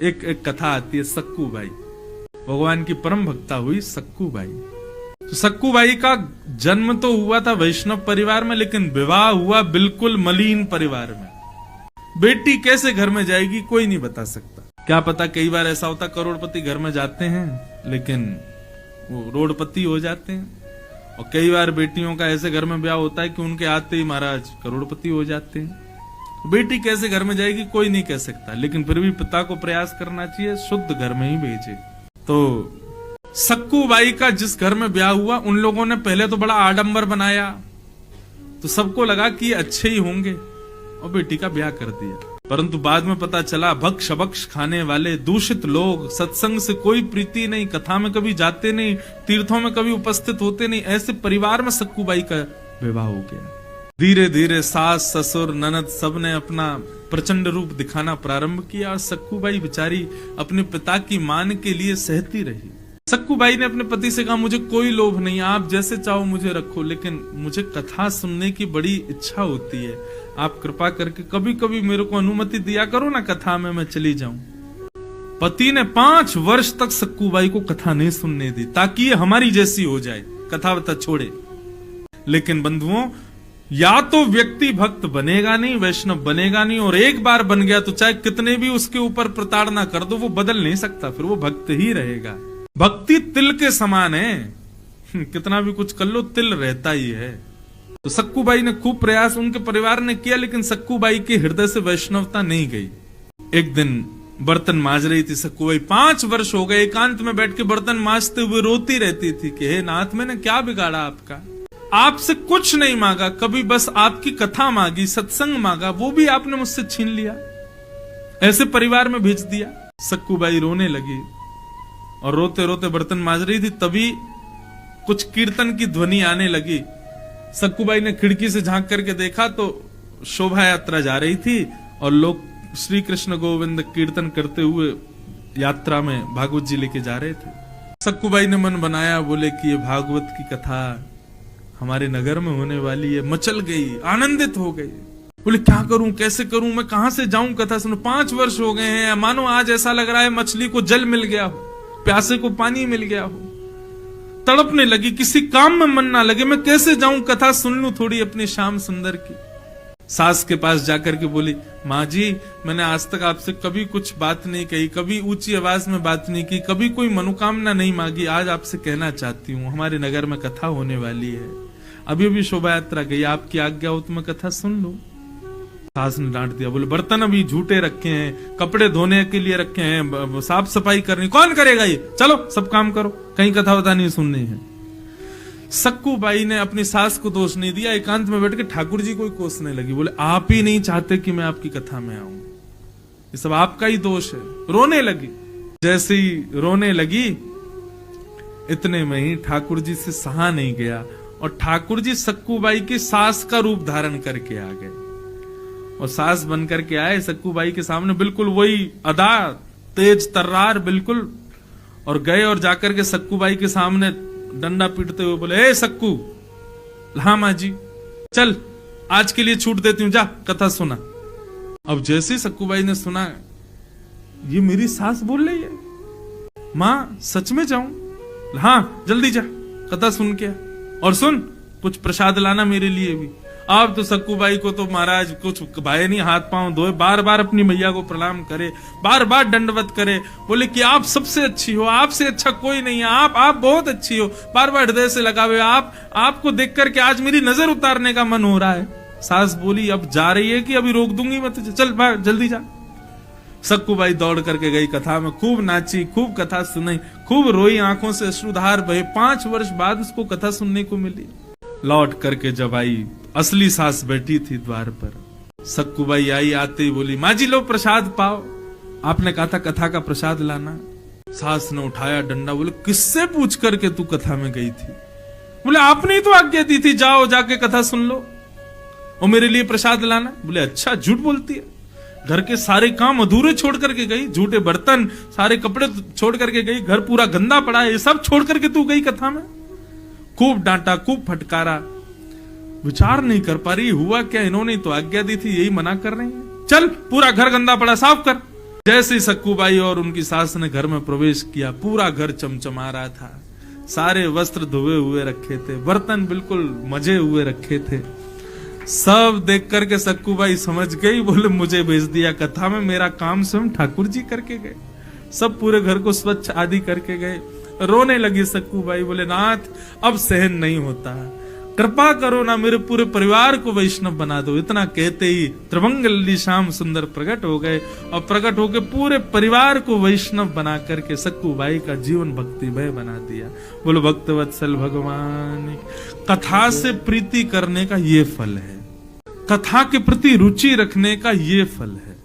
एक कथा आती है सक्कू बाई, भगवान की परम भक्ता हुई सक्कू बाई। तो सक्कू बाई का जन्म तो हुआ था वैष्णव परिवार में, लेकिन विवाह हुआ बिल्कुल मलिन परिवार में। बेटी कैसे घर में जाएगी कोई नहीं बता सकता। क्या पता, कई बार ऐसा होता करोड़पति घर में जाते हैं लेकिन वो रोडपति हो जाते हैं, और कई बार बेटियों का ऐसे घर में ब्याह होता है कि उनके आते ही महाराज करोड़पति हो जाते हैं। बेटी कैसे घर में जाएगी कोई नहीं कह सकता, लेकिन फिर भी पिता को प्रयास करना चाहिए शुद्ध घर में ही भेजे। तो सक्कू बाई का जिस घर में ब्याह हुआ, उन लोगों ने पहले तो बड़ा आडंबर बनाया, तो सबको लगा कि अच्छे ही होंगे और बेटी का ब्याह कर दिया। परंतु बाद में पता चला भक्ष भक्ष खाने वाले दूषित लोग, सत्संग से कोई प्रीति नहीं, कथा में कभी जाते नहीं, तीर्थों में कभी उपस्थित होते नहीं, ऐसे परिवार में सक्कू बाई का विवाह हो गया। धीरे धीरे सास ससुर ननद सब ने अपना प्रचंड रूप दिखाना प्रारंभ किया और सक्कू बाई बेचारी अपने पिता की मान के लिए सहती रही। सक्कू बाई ने अपने पति से कहा, मुझे कोई लोभ नहीं, आप जैसे चाहो मुझे रखो, लेकिन मुझे कथा सुनने की बड़ी इच्छा होती है, आप कृपा करके कभी कभी मेरे को अनुमति दिया करो ना कथा में, मैं चली जाऊं। पति ने 5 वर्ष तक सक्कू बाई को कथा नहीं सुनने दी, ताकि ये हमारी जैसी हो जाए, कथा वथा छोड़े। लेकिन बंधुओं, या तो व्यक्ति भक्त बनेगा नहीं, वैष्णव बनेगा नहीं, और एक बार बन गया तो चाहे कितने भी उसके ऊपर प्रताड़ना कर दो वो बदल नहीं सकता, फिर वो भक्त ही रहेगा। भक्ति तिल के समान है, कितना भी कुछ कर लो तिल रहता ही है। तो सक्कू बाई ने खूब प्रयास उनके परिवार ने किया, लेकिन सक्कू बाई के हृदय से वैष्णवता नहीं गई। एक दिन बर्तन मांज रही थी सक्कू बाई, 5 वर्ष हो गए एकांत में बैठ के बर्तन मांजते हुए रोती रहती थी कि हे नाथ, मैंने क्या बिगाड़ा आपका, आपसे कुछ नहीं मांगा, कभी बस आपकी कथा मांगी, सत्संग मांगा, वो भी आपने मुझसे छीन लिया, ऐसे परिवार में भेज दिया। सक्कू बाई रोने लगी और रोते रोते बर्तन मांज रही थी, तभी कुछ कीर्तन की ध्वनि आने लगी। सक्कू बाई ने खिड़की से झांक करके देखा तो शोभा यात्रा जा रही थी और लोग श्री कृष्ण गोविंद कीर्तन करते हुए यात्रा में भागवत जी लेके जा रहे थे। सक्कू बाई ने मन बनाया, बोले कि ये भागवत की कथा हमारे नगर में होने वाली है। मचल गई, आनंदित हो गई, बोले क्या करूं, कैसे करूं, मैं कहां से जाऊं कथा सुनो। 5 वर्ष हो गए हैं, मानो आज ऐसा लग रहा है मछली को जल मिल गया हो, प्यासे को पानी मिल गया हो। तड़पने लगी, किसी काम में मन ना लगे, मैं कैसे जाऊं कथा सुन लूं थोड़ी अपनी श्याम सुंदर की। सास के पास जाकर के बोली, माँ जी, मैंने आज तक आपसे कभी कुछ बात नहीं कही, कभी ऊंची आवाज में बात नहीं की, कभी कोई मनोकामना नहीं मांगी, आज आपसे कहना चाहती हूँ, हमारे नगर में कथा होने वाली है, अभी अभी शोभा यात्रा गई, आपकी आज्ञा हो तो मैं कथा सुन लूं। सास ने डांट दिया, बोले बर्तन अभी झूठे रखे हैं, कपड़े धोने के लिए रखे हैं, साफ सफाई करनी कौन करेगा, ये चलो सब काम करो, कहीं कथा वथा नहीं सुननी है। सक्कू बाई ने अपनी सास को दोष नहीं दिया, एकांत में बैठ के ठाकुर जी को ही कोसने लगी, बोले आप ही नहीं चाहते कि मैं आपकी कथा में आऊं, ये सब आपका ही दोष है। रोने लगी, जैसे ही रोने लगी इतने में ही ठाकुर जी से सहा नहीं गया और ठाकुर जी सक्कू बाई की सास का रूप धारण करके आ गए और सास बन करके आए सक्कू बाई के सामने, बिल्कुल वही अदा, तेज तर्रार बिल्कुल, और गए और जाकर के सक्कू बाई के सामने डंडा पीटते हुए बोले, ए सक्कू, हाँ माँ जी, चल आज के लिए छूट देती हूँ, जा कथा सुना। अब जैसे सक्कू बाई ने सुना, ये मेरी सास बोल रही है, माँ सच में जाऊं, हाँ जल्दी जा कथा सुन के, और सुन कुछ प्रसाद लाना मेरे लिए भी। अब तो सक्कू बाई को तो महाराज कुछ भाई नहीं, हाथ पांव धोए, बार बार अपनी मैया को प्रणाम करे, बार बार दंडवत करे, बोले कि आप सबसे अच्छी हो, आपसे अच्छा कोई नहीं है, आप बहुत अच्छी हो, बार बार हृदय से लगावे, आपको देख करके आज मेरी नजर उतारने का मन हो रहा है। सास बोली, अब जा रही है कि अभी रोक दूंगी मैं तुझे, चल बाहर जल्दी जा। सक्कू बाई दौड़ करके गई कथा में, खूब नाची, खूब कथा सुनाई, खूब रोई, आंखों से अश्रुधार बहे। 5 वर्ष बाद उसको कथा सुनने को मिली। लौट करके जब आई, असली सास बैठी थी द्वार पर। सक्कू बाई आई, आते ही बोली, माँ जी लो प्रसाद पाओ, आपने कहा था कथा का प्रसाद लाना। सास ने उठाया डंडा, बोले किससे पूछ करके तू कथा में गई थी? बोले आपने ही तो आज्ञा दी थी, जाओ जाके कथा सुन लो और मेरे लिए प्रसाद लाना। बोले अच्छा, झूठ बोलती है, घर के सारे काम अधूरे छोड़ करके गई, झूठे बर्तन, सारे कपड़े छोड़ करके गई, घर पूरा गंदा पड़ा है, ये सब छोड़ करके तू गई कथा में। खूब डांटा, खूब फटकारा, विचार नहीं कर पा रही हुआ क्या, इन्होंने तो आज्ञा दी थी, यही मना कर रही है, चल पूरा घर गंदा पड़ा साफ कर। जैसे ही सक्कूबाई और उनकी सास ने घर में प्रवेश किया, पूरा घर चमचमा रहा था। सारे वस्त्र धुए हुए रखे थे, बर्तन बिल्कुल मजे हुए रखे थे। सब देख करके सक्कूबाई समझ गई, बोले मुझे भेज दिया कथा में, मेरा काम स्वयं ठाकुर जी करके गए। सब पूरे घर को स्वच्छ आदि करके गए। रोने लगी सक्कूबाई, बोले नाथ अब सहन नहीं होता, कृपा करो ना, मेरे पूरे परिवार को वैष्णव बना दो। इतना कहते ही त्रिभंग लल्ली श्याम सुंदर प्रकट हो गए और प्रकट होकर पूरे परिवार को वैष्णव बना करके सक्कूबाई का जीवन भक्तिमय बना दिया। बोलो भक्तवत्सल भगवान। कथा से प्रीति करने का ये फल है, कथा के प्रति रुचि रखने का ये फल है।